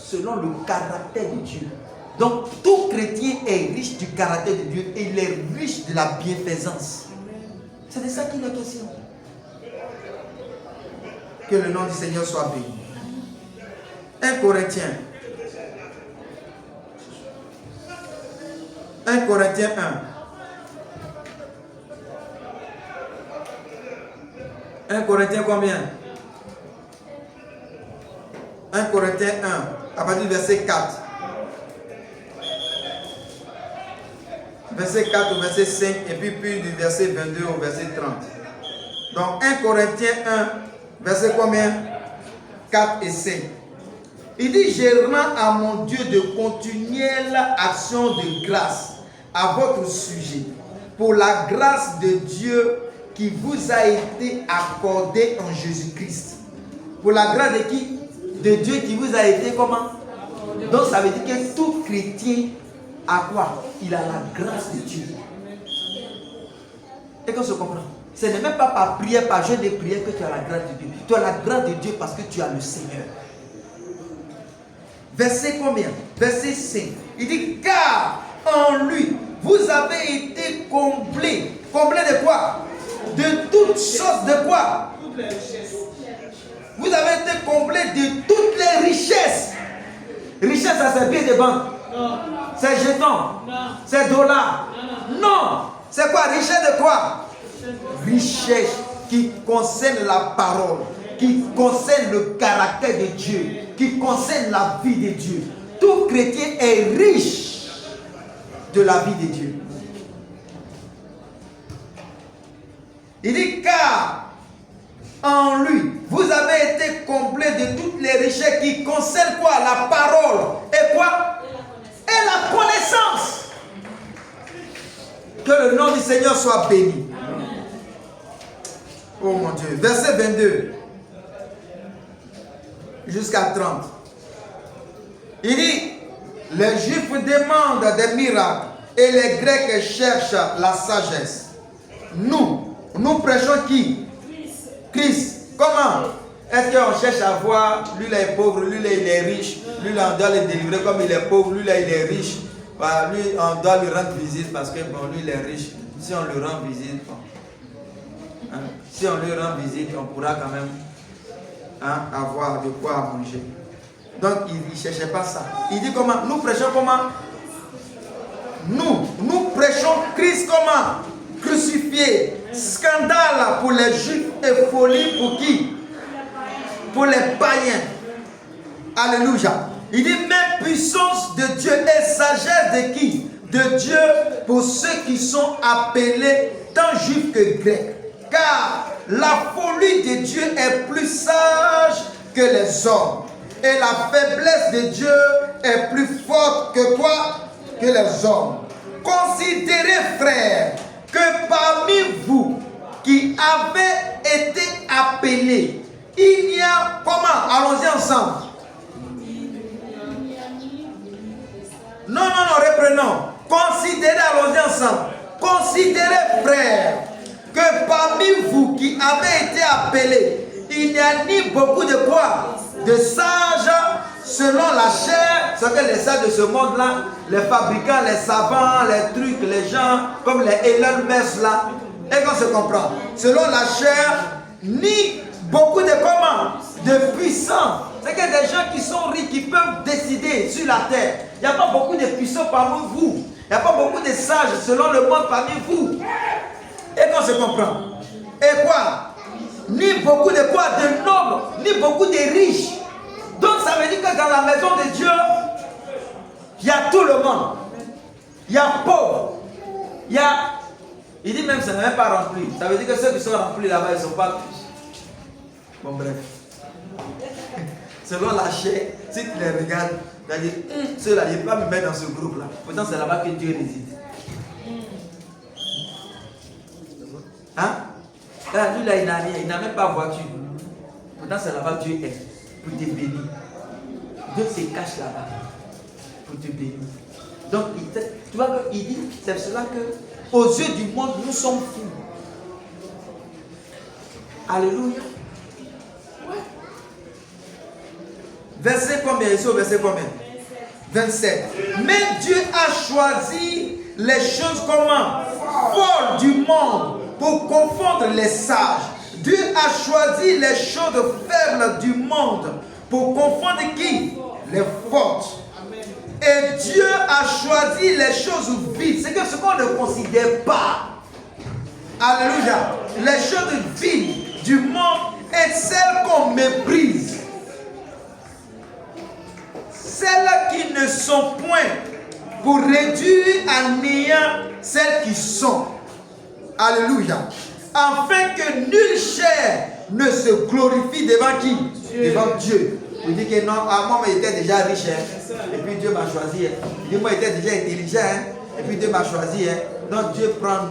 selon le caractère de Dieu. Donc, tout chrétien est riche du caractère de Dieu et il est riche de la bienfaisance. C'est de ça qu'il est question. Que le nom du Seigneur soit béni. 1 Corinthiens. 1 Corinthiens 1. 1 Corinthiens combien? 1 Corinthiens 1, à partir du verset 4. Verset 4 au verset 5, et puis du verset 22 au verset 30. Donc 1 Corinthiens 1, verset combien? 4 et 5. Il dit, je rends à mon Dieu de continuelles actions de grâce à votre sujet, pour la grâce de Dieu qui vous a été accordée en Jésus-Christ. Pour la grâce de qui? De Dieu qui vous a été comment? Donc ça veut dire que tout chrétien a quoi? Il a la grâce de Dieu. Et qu'on se comprend. Ce n'est même pas par prière, par jeu de prière que tu as la grâce de Dieu. Tu as la grâce de Dieu parce que tu as le Seigneur. Verset combien? Verset 5. Il dit, car en lui, vous avez été comblés. Comblés de quoi? De toutes choses de quoi? Toutes les richesses. Vous avez été comblés de toutes les richesses. Richesse, ça c'est bien de banque. Non. C'est jetons. Non. C'est dollars. Non. Non. C'est quoi? Richesse de quoi? Richesse qui concerne la parole, qui concerne le caractère de Dieu, qui concerne la vie de Dieu. Tout chrétien est riche de la vie de Dieu. Il dit, car en lui, vous avez été comblés de toutes les richesses qui concernent quoi? La parole. Et quoi? Et la connaissance. Que le nom du Seigneur soit béni. Oh mon Dieu. Verset 22 jusqu'à 30. Il dit, les Juifs demandent des miracles et les Grecs cherchent la sagesse. Nous prêchons qui? Christ. Comment? Est-ce qu'on cherche à voir, lui là est pauvre, lui là il est riche, lui là on doit le délivrer comme il est pauvre, lui là il est riche. Bah, lui on doit lui rendre visite parce que bon, lui il est riche. Si on lui rend visite, bon, hein, si on lui rend visite, on pourra quand même avoir de quoi manger. Donc il ne cherchait pas ça. Il dit comment? Nous prêchons comment? Nous prêchons Christ comment? Crucifié. Scandale pour les Juifs et folie pour qui? Pour les païens. Alléluia. Il dit même puissance de Dieu et sagesse de qui? De Dieu pour ceux qui sont appelés tant juifs que grecs. Car la folie de Dieu est plus sage que les hommes. Et la faiblesse de Dieu est plus forte que quoi? que les hommes. Considérez, frères, que parmi vous qui avez été appelés, il y a comment? Allons-y ensemble. Non, reprenons. Considérez, allons-y ensemble. Considérez, frères, que parmi vous qui avez été appelés, il n'y a ni beaucoup de quoi? De sages selon la chair, ce que les sages de ce monde-là, les fabricants, les savants, les trucs, les gens comme les Elon Musk là, et qu'on se comprend. Selon la chair, ni beaucoup de comment? De puissants. C'est que des gens qui sont riches, qui peuvent décider sur la terre. Il n'y a pas beaucoup de puissants parmi vous. Il n'y a pas beaucoup de sages selon le monde parmi vous. Et qu'on se comprend. Et quoi? Ni beaucoup de quoi? De nobles, ni beaucoup de riches. Donc ça veut dire que dans la maison de Dieu, il y a tout le monde. Il y a pauvres. Il y a... Il dit même que ça n'est même pas rempli. Ça veut dire que ceux qui sont remplis là-bas, ils ne sont pas plus. Bon bref. Selon la chair, si tu les regardes, tu vas dire, ceux-là, je ne peux pas me mettre dans ce groupe-là. Pourtant, c'est là-bas que Dieu réside. Hein? Là, lui, là, il n'a rien, il n'a même pas voiture. Pourtant, c'est là-bas que Dieu est, pour te bénir. Dieu se cache là-bas, pour te bénir. Donc, tu vois qu'il dit, c'est cela que, aux yeux du monde, nous sommes fous. Alléluia. Ouais. Verset combien? Ici au verset combien? 27. Mais Dieu a choisi les choses comment? Folles du monde pour confondre les sages. Dieu a choisi les choses faibles du monde pour confondre qui? Les fortes. Et Dieu a choisi les choses vides. C'est que ce qu'on ne considère pas. Alléluia. Les choses vides du monde et celles qu'on méprise. Celles qui ne sont point pour réduire à néant celles qui sont. Alléluia. Afin que nulle chair ne se glorifie devant qui? Devant Dieu. Il dit que non, moi j'étais déjà riche, hein, et puis Dieu m'a choisi. Hein. Il dit moi j'étais déjà intelligent, hein, et puis Dieu m'a choisi. Hein. Donc Dieu prend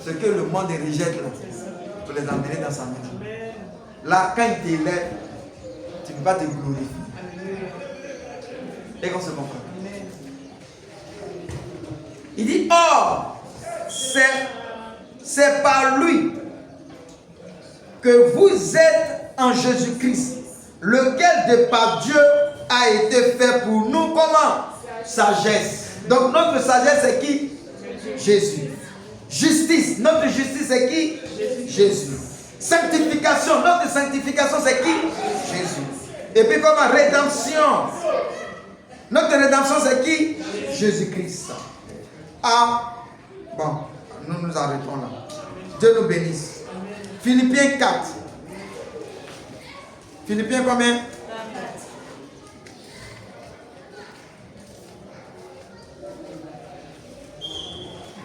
ce que le monde rejette là, pour les emmener dans sa maison. Là, quand il t'élève, tu ne peux pas te glorifier. Et qu'on se comprend. Il dit, or, c'est par lui que vous êtes en Jésus-Christ, lequel de par Dieu a été fait pour nous, comment? Sagesse. Donc notre sagesse c'est qui? Jésus. Justice, notre justice c'est qui? Jésus. Sanctification, notre sanctification c'est qui? Jésus. Et puis comment? Rédemption. Notre rédemption c'est qui? Jésus-Christ. Ah, bon, nous nous arrêtons là. Dieu nous bénisse. Philippiens 4. Philippiens combien? 24.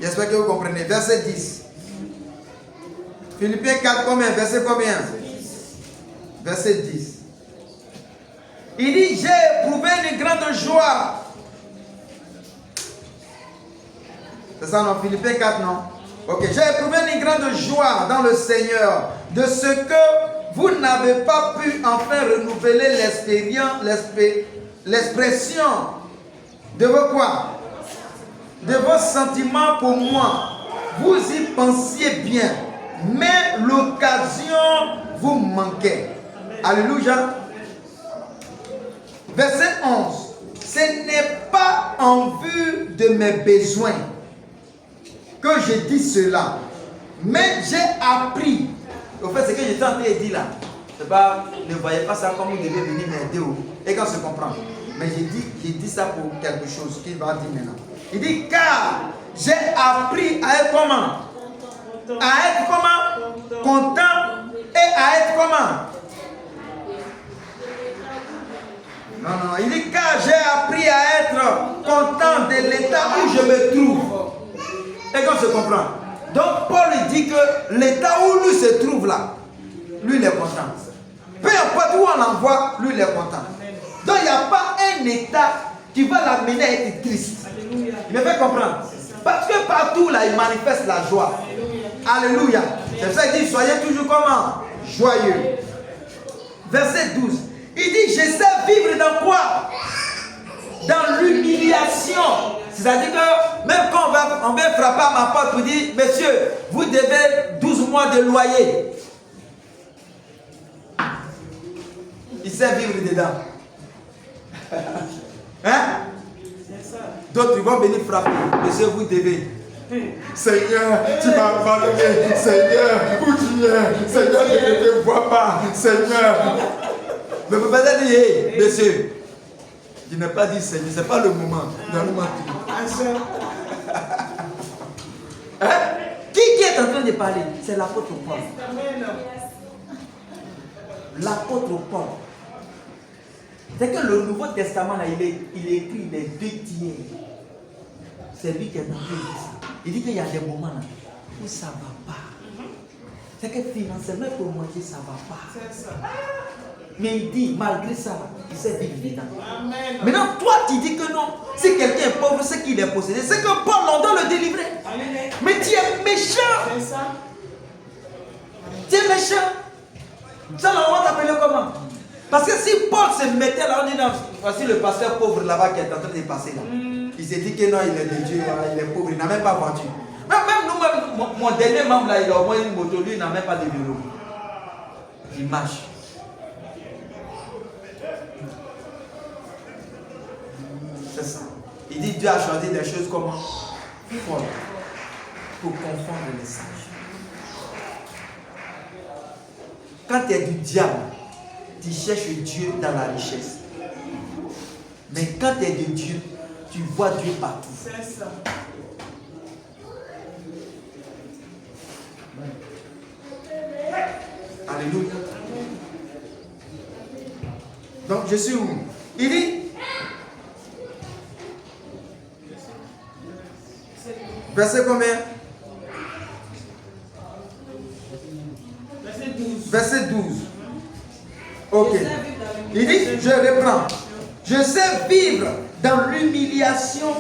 J'espère que vous comprenez. Verset 10. Philippiens 4 combien? Verset combien? 10. Verset 10. Il dit, j'ai éprouvé une grande joie. C'est ça non? Philippiens 4 non? Ok, j'ai éprouvé une grande joie dans le Seigneur de ce que vous n'avez pas pu enfin renouveler l'expression de vos quoi? De vos sentiments pour moi. Vous y pensiez bien, mais l'occasion vous manquait. Alléluia. Verset 11. Ce n'est pas en vue de mes besoins que je dis cela, mais j'ai appris. En fait, ce que j'étais en train de dire là, c'est pas, ne voyez pas ça comme vous devez venir m'aider. Et quand on se comprend. Mais j'ai dit ça pour quelque chose qu'il va dire maintenant. Il dit, car j'ai appris à être comment? À être comment? Content et à être comment? Non, il dit, car j'ai appris à être content de l'état où je me trouve. Et qu'on se comprend. Donc Paul dit que l'état où lui se trouve là, lui il est content. Peu importe où on l'envoie, lui il est content. Donc il n'y a pas un état qui va l'amener à être triste. Il me fait comprendre. Parce que partout là, il manifeste la joie. Alléluia. C'est pour ça qu'il dit, soyez toujours comment? Joyeux. Verset 12. Il dit, je sais vivre dans quoi? Dans l'humiliation. C'est-à-dire que même quand on vient frapper à ma porte pour dire, monsieur, vous devez 12 mois de loyer. Il sait vivre dedans. Hein? D'autres vont venir frapper. Monsieur, vous devez. Seigneur, tu m'as abandonné. Seigneur, où tu es? Seigneur, je ne te vois pas. Seigneur. Mais vous pouvez dire, hey, monsieur, je n'ai pas dit Seigneur, ce n'est pas le moment. Donne-moi tout. Hein? Qui est en train de parler? C'est l'apôtre Paul. L'apôtre Paul. C'est que le Nouveau Testament, là, il est écrit les 2 tiers. C'est lui qui est dans le ça. Il dit qu'il y a des moments là, où ça ne va pas. C'est que financièrement, pour manger, ça ne va pas. Mais il dit, malgré ça, il sait vivre dedans. Maintenant, toi, tu dis que non. Si quelqu'un est pauvre, c'est qu'il est possédé. C'est que Paul, on doit le délivrer. Mais tu es méchant. Tu es méchant. Ça, on va t'appeler comment? Parce que si Paul se mettait là, on dit non, voici le pasteur pauvre là-bas qui est en train de passer là. Il s'est dit que non, il est de Dieu, il est pauvre, il n'a même pas voiture. Même nous, mon dernier membre là, il a au moins une moto, lui, il n'a même pas de vélo. Il marche. C'est ça. Il dit Dieu a choisi des choses comment? Folles. Pour confondre les sages. Quand tu es du diable, tu cherches Dieu dans la richesse. Mais quand tu es de Dieu, tu vois Dieu partout. C'est ça. Alléluia. Donc je suis où? Il dit verset combien? Verset 12. Ok. Il dit, je reprends. Je sais vivre dans l'humiliation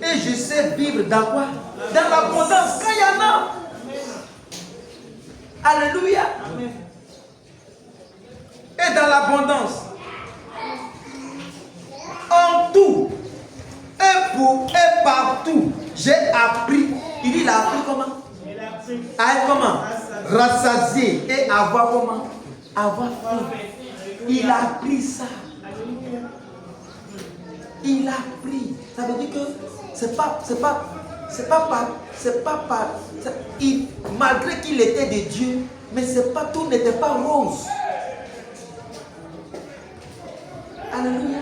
et je sais vivre dans quoi? Dans l'abondance. Quand il y en a. Alléluia. Et dans l'abondance. En tout. Et partout. J'ai appris. Il dit, il a appris comment? À être comment? Rassasié et avoir comment? Avoir faim. Il a appris ça. Il a appris. Ça veut dire que malgré qu'il était de Dieu, mais tout n'était pas rose. Alléluia.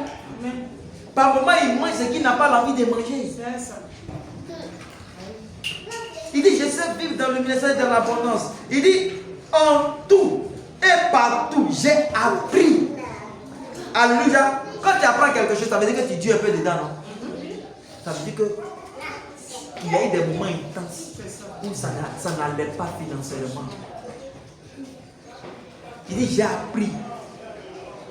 Par moment, il mange ce qu'il n'a pas l'envie de manger. Il dit, je sais vivre dans le ministère et dans l'abondance. Il dit, en tout et partout, j'ai appris. Alléluia. Quand tu apprends quelque chose, ça veut dire que tu dis un peu dedans, non? Ça veut dire qu'il y a eu des moments intenses où ça n'allait pas financièrement. Il dit, j'ai appris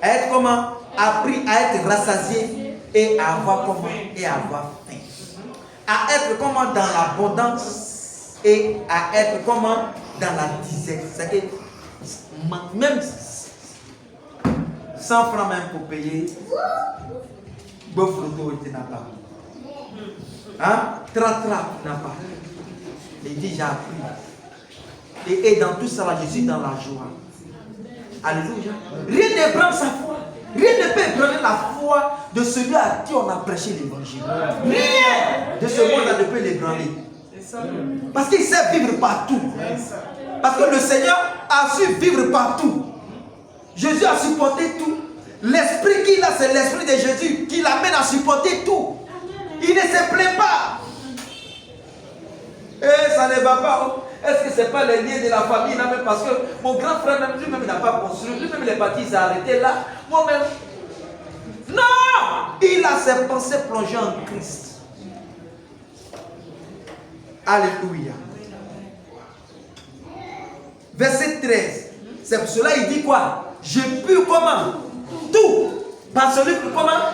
à être comment? Appris à être rassasié et à avoir comment? Et à avoir faim. À être comment? Dans l'abondance et à être comment? Dans la disette. C'est-à-dire, même 100 francs même pour payer, bof l'autorité n'a pas. Hein? Tra-tra n'a pas. Il dit, j'ai appris. Et dans tout ça, là, je suis dans la joie. Alléluia. Rien n'ébranle sa foi. Rien ne peut ébranler la foi de celui à qui on a prêché l'évangile. Rien de ce monde-là ne peut l'ébranler. Parce qu'il sait vivre partout. Parce que le Seigneur a su vivre partout. Jésus a supporté tout. L'esprit qu'il a, c'est l'esprit de Jésus qui l'amène à supporter tout. Il ne se plaint pas. Et ça ne va pas. Est-ce que ce n'est pas les liens de la famille là même? Parce que mon grand frère, même lui-même, il n'a pas construit. Lui-même, il est parti, il s'est arrêté là. Moi-même. Non! Il a ses pensées plongées en Christ. Alléluia. Verset 13. C'est pour cela qu'il dit quoi? Je puis comment? Tout. Par celui qui comment?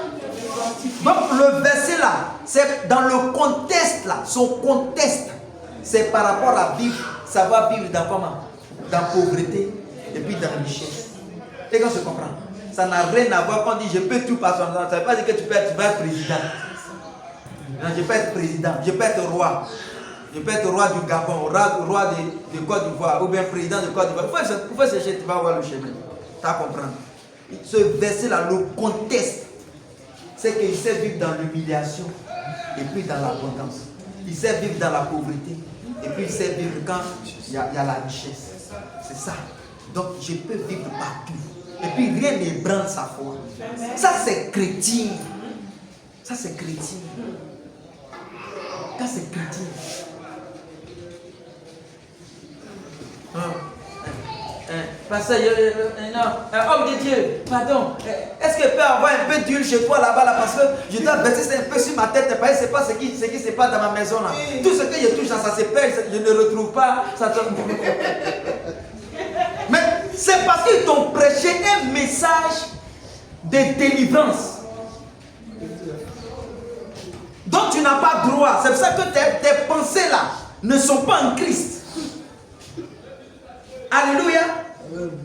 Donc le verset là, c'est dans le contexte là, son contexte, c'est par rapport à vivre, savoir vivre dans comment? Dans la pauvreté et puis dans la richesse. Et qu'on se comprend. Ça n'a rien à voir quand on dit je peux tout par son temps. Ça ne veut pas dire que tu vas être président. Non, je peux être président, je peux être roi. Je peux être roi du Gabon, roi de Côte d'Ivoire, ou bien président de Côte d'Ivoire. Il faut chercher, tu vas voir le chemin. Tu vas comprendre. Ce verset-là, le contexte, c'est qu'il sait vivre dans l'humiliation et puis dans l'abondance. Il sait vivre dans la pauvreté et puis il sait vivre quand il y a la richesse. C'est ça. Donc je peux vivre partout. Et puis rien n'ébranle sa foi. Ça c'est chrétien. Ça c'est chrétien. Ça c'est chrétien. Pasteur, homme de Dieu, pardon, est-ce que je peux avoir un peu d'huile chez toi là-bas là, parce que je dois verser un peu sur ma tête, parce que c'est pas ce qui se passe dans ma maison là. Tout ce que je touche ça se perd, je ne retrouve pas. Ça te... Mais c'est parce qu'ils t'ont prêché un message de délivrance. Donc tu n'as pas droit. C'est pour ça que tes pensées là ne sont pas en Christ. Alléluia.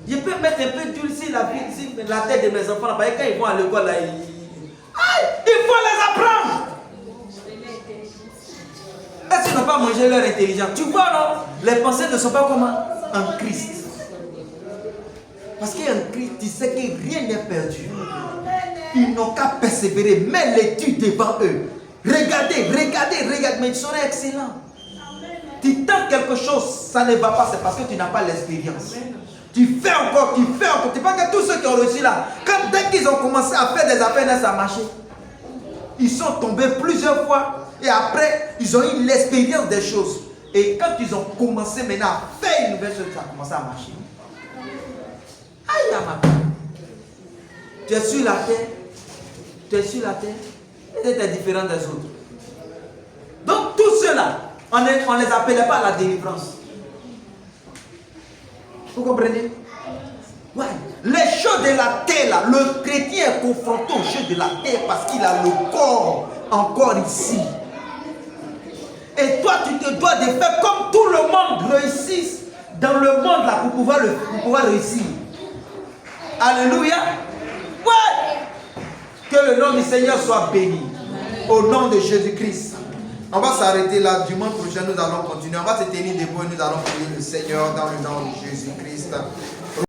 Je peux mettre un peu d'huile sur la tête de mes enfants là, parce que quand ils vont à l'école là, il faut les apprendre. Est-ce qu'ils n'ont pas mangé leur intelligence? Tu vois non? Les pensées ne sont pas comment? En Christ. Parce qu'en Christ, tu sais que rien n'est perdu. Ils n'ont qu'à persévérer. Mets l'étude devant eux. Regardez, mais ils seront excellents. Tu tentes quelque chose, ça ne va pas, c'est parce que tu n'as pas l'expérience. Tu fais encore. Tu vois que tous ceux qui ont reçu là, dès qu'ils ont commencé à faire des affaires, ça a marché. Ils sont tombés plusieurs fois et après, ils ont eu l'expérience des choses. Et quand ils ont commencé maintenant à faire une nouvelle chose, ça a commencé à marcher. Aïe, ma vie. Tu es sur la terre, et tu es différent des autres. Donc tous ceux-là, on ne les appelait pas la délivrance. Vous comprenez? Ouais. Les choses de la terre, là, le chrétien est confronté aux choses de la terre parce qu'il a le corps encore ici. Et toi, tu te dois de faire comme tout le monde réussisse dans le monde là pour pouvoir réussir. Alléluia. Ouais. Que le nom du Seigneur soit béni. Au nom de Jésus-Christ. On va s'arrêter là. Dimanche prochain, nous allons continuer. On va se tenir debout et nous allons prier le Seigneur dans le nom de Jésus-Christ.